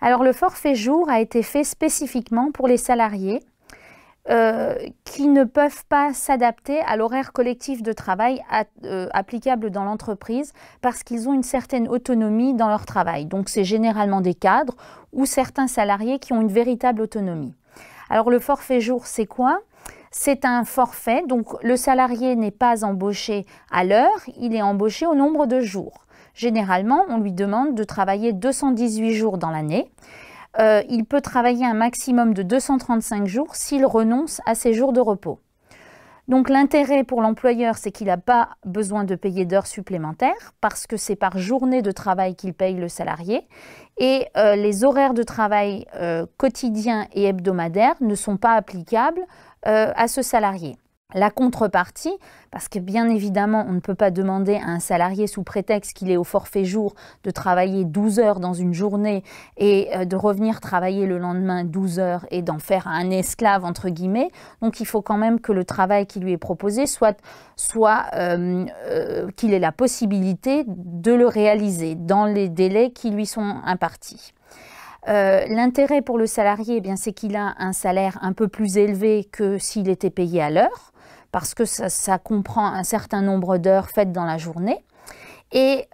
Alors le forfait jour a été fait spécifiquement pour les salariés qui ne peuvent pas s'adapter à l'horaire collectif de travail applicable dans l'entreprise parce qu'ils ont une certaine autonomie dans leur travail. Donc c'est généralement des cadres ou certains salariés qui ont une véritable autonomie. Alors le forfait jour, c'est quoi? C'est un forfait, donc le salarié n'est pas embauché à l'heure, il est embauché au nombre de jours. Généralement, on lui demande de travailler 218 jours dans l'année. Il peut travailler un maximum de 235 jours s'il renonce à ses jours de repos. Donc l'intérêt pour l'employeur, c'est qu'il n'a pas besoin de payer d'heures supplémentaires parce que c'est par journée de travail qu'il paye le salarié et les horaires de travail quotidiens et hebdomadaires ne sont pas applicables à ce salarié. La contrepartie, parce que bien évidemment, on ne peut pas demander à un salarié sous prétexte qu'il est au forfait jour de travailler 12 heures dans une journée et de revenir travailler le lendemain 12 heures et d'en faire un esclave entre guillemets. Donc il faut quand même que le travail qui lui est proposé soit qu'il ait la possibilité de le réaliser dans les délais qui lui sont impartis. L'intérêt pour le salarié, eh bien, c'est qu'il a un salaire un peu plus élevé que s'il était payé à l'heure, parce que ça comprend un certain nombre d'heures faites dans la journée. Et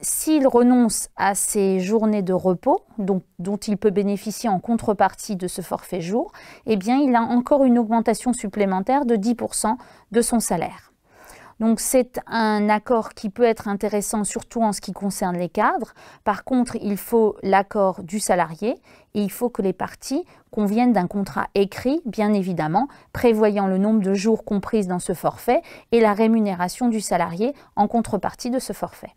s'il renonce à ses journées de repos, dont il peut bénéficier en contrepartie de ce forfait jour, eh bien, il a encore une augmentation supplémentaire de 10% de son salaire. Donc c'est un accord qui peut être intéressant surtout en ce qui concerne les cadres. Par contre, il faut l'accord du salarié et il faut que les parties conviennent d'un contrat écrit, bien évidemment, prévoyant le nombre de jours compris dans ce forfait et la rémunération du salarié en contrepartie de ce forfait.